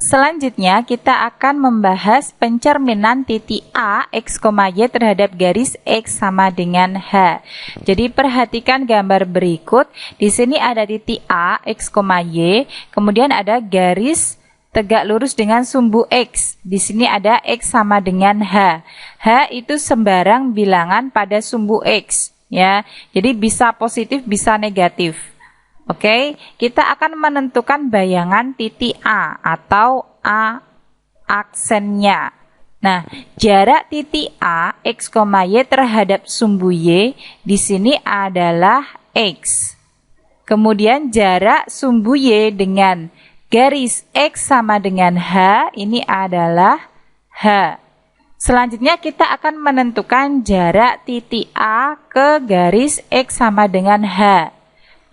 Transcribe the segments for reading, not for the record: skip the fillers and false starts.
Selanjutnya, kita akan membahas pencerminan titik A, X, Y terhadap garis X sama dengan H. Jadi, perhatikan gambar berikut. Di sini ada titik A, X, Y, kemudian ada garis tegak lurus dengan sumbu X. Di sini ada X sama dengan H. H itu sembarang bilangan pada sumbu X, ya. Jadi, bisa positif, bisa negatif. Oke, kita akan menentukan bayangan titik A atau A aksennya. Nah, jarak titik A, X, Y terhadap sumbu Y di sini adalah X. Kemudian jarak sumbu Y dengan garis X sama dengan H ini adalah H. Selanjutnya kita akan menentukan jarak titik A ke garis X sama dengan H.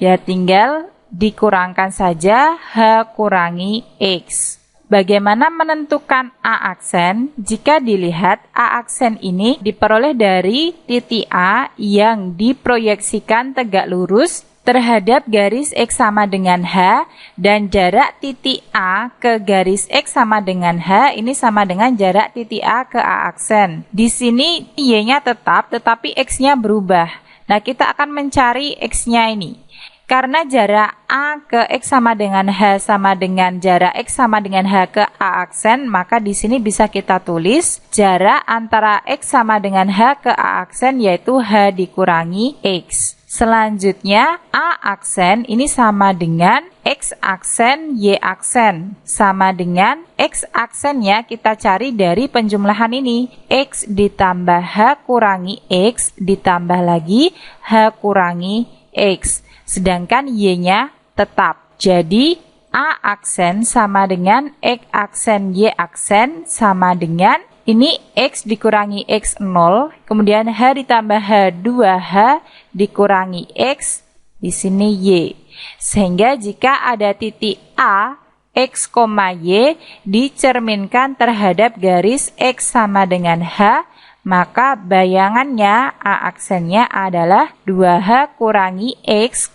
Ya, tinggal dikurangkan saja H kurangi X. Bagaimana menentukan A aksen? Jika dilihat A aksen ini diperoleh dari titik A yang diproyeksikan tegak lurus terhadap garis X sama dengan H, dan jarak titik A ke garis X sama dengan H ini sama dengan jarak titik A ke A aksen. Di sini Y-nya tetap, tetapi X-nya berubah. Nah, kita akan mencari X-nya ini. Karena jarak A ke X sama dengan H sama dengan jarak X sama dengan H ke A aksen, maka di sini bisa kita tulis jarak antara X sama dengan H ke A aksen yaitu H dikurangi X. Selanjutnya, A aksen ini sama dengan X aksen Y aksen. Sama dengan X aksennya kita cari dari penjumlahan ini. X ditambah H kurangi X ditambah lagi H kurangi X. Sedangkan Y-nya tetap. Jadi, A aksen sama dengan X aksen Y aksen sama dengan ini X dikurangi X0, kemudian H ditambah H2H dikurangi X, di sini Y. Sehingga jika ada titik A, X, Y dicerminkan terhadap garis X sama dengan H, maka bayangannya A aksennya adalah 2H kurangi X,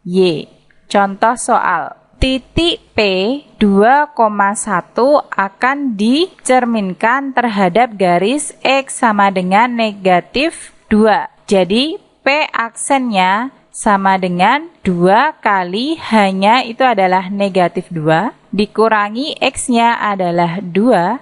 Y. Contoh soal. Titik P 2,1 akan dicerminkan terhadap garis X sama dengan negatif 2. Jadi P aksennya sama dengan 2 kali H-nya itu adalah negatif 2, dikurangi X-nya adalah 2,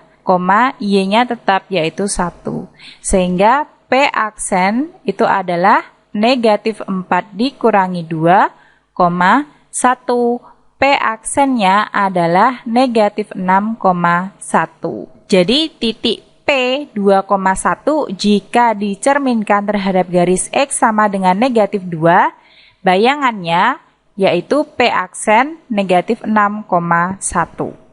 Y-nya tetap yaitu 1. Sehingga P aksen itu adalah negatif 4 dikurangi 2, 1. P aksennya adalah negatif 6,1. Jadi titik P 2,1 jika dicerminkan terhadap garis X sama dengan negatif 2, bayangannya yaitu P aksen negatif 6,1.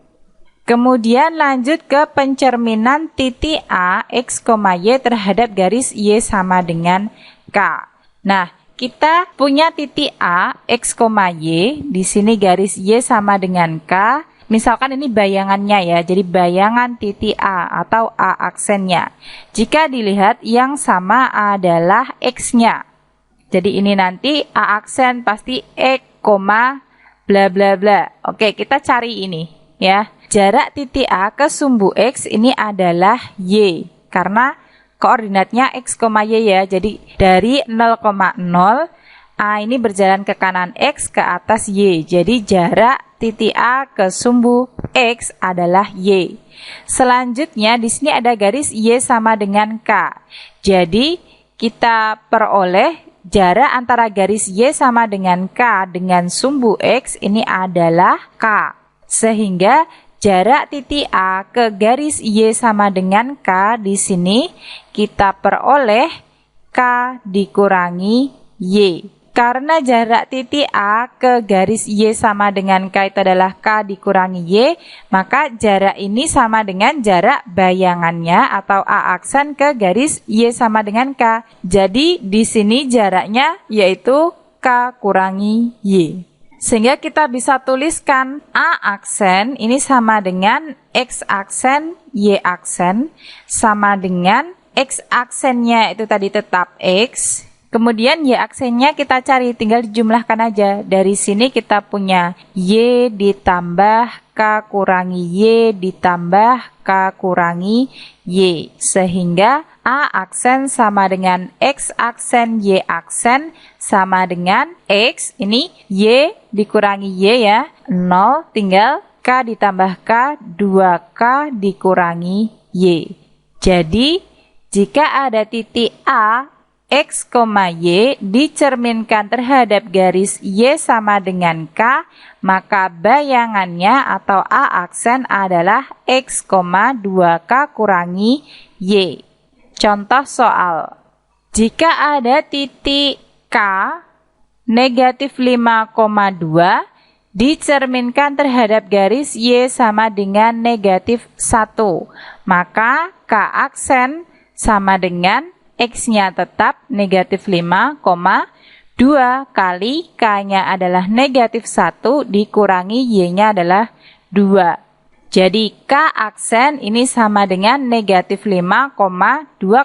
Kemudian lanjut ke pencerminan titik A, X, Y terhadap garis Y sama dengan K. Nah, kita punya titik A, X, Y. Di sini garis Y sama dengan K. Misalkan ini bayangannya ya, jadi bayangan titik A atau A aksennya. Jika dilihat yang sama adalah X-nya. Jadi ini nanti A aksen pasti X, bla bla bla. Oke, kita cari ini ya. Jarak titik A ke sumbu X ini adalah Y. Karena koordinatnya X, Y ya. Jadi dari 0,0 A ini berjalan ke kanan X ke atas Y. Jadi jarak titik A ke sumbu X adalah Y. Selanjutnya di sini ada garis Y sama dengan K. Jadi kita peroleh jarak antara garis Y sama dengan K dengan sumbu X ini adalah K. Sehingga jarak titik A ke garis Y sama dengan K di sini kita peroleh K dikurangi Y. Karena jarak titik A ke garis Y sama dengan K itu adalah K dikurangi Y, maka jarak ini sama dengan jarak bayangannya atau A aksen ke garis Y sama dengan K. Jadi di sini jaraknya yaitu K kurangi Y. Sehingga kita bisa tuliskan A aksen ini sama dengan X aksen, Y aksen, sama dengan X aksennya itu tadi tetap X. Kemudian Y aksennya kita cari, tinggal dijumlahkan aja. Dari sini kita punya Y ditambah K K kurangi Y ditambah K kurangi Y. Sehingga A aksen sama dengan X aksen, Y aksen sama dengan X. Ini Y dikurangi Y ya, 0 tinggal K ditambah K, 2K dikurangi Y. Jadi, jika ada titik A, X, Y dicerminkan terhadap garis Y sama dengan K, maka bayangannya atau A aksen adalah X, 2K kurangi Y. Contoh soal, jika ada titik K negatif 5,2 dicerminkan terhadap garis Y sama dengan negatif 1, maka K aksen sama dengan X-nya tetap negatif 5,2 kali K-nya adalah negatif 1 dikurangi Y-nya adalah 2. Jadi K aksen ini sama dengan negatif 5,2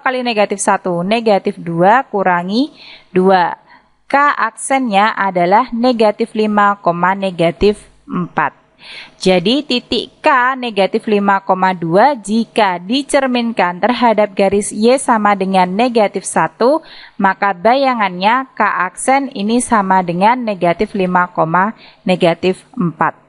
kali negatif 1, negatif 2 kurangi 2. K aksennya adalah negatif 5, negatif 4. Jadi titik K negatif 5,2 jika dicerminkan terhadap garis Y sama dengan negatif 1, maka bayangannya K aksen ini sama dengan negatif 5, negatif 4.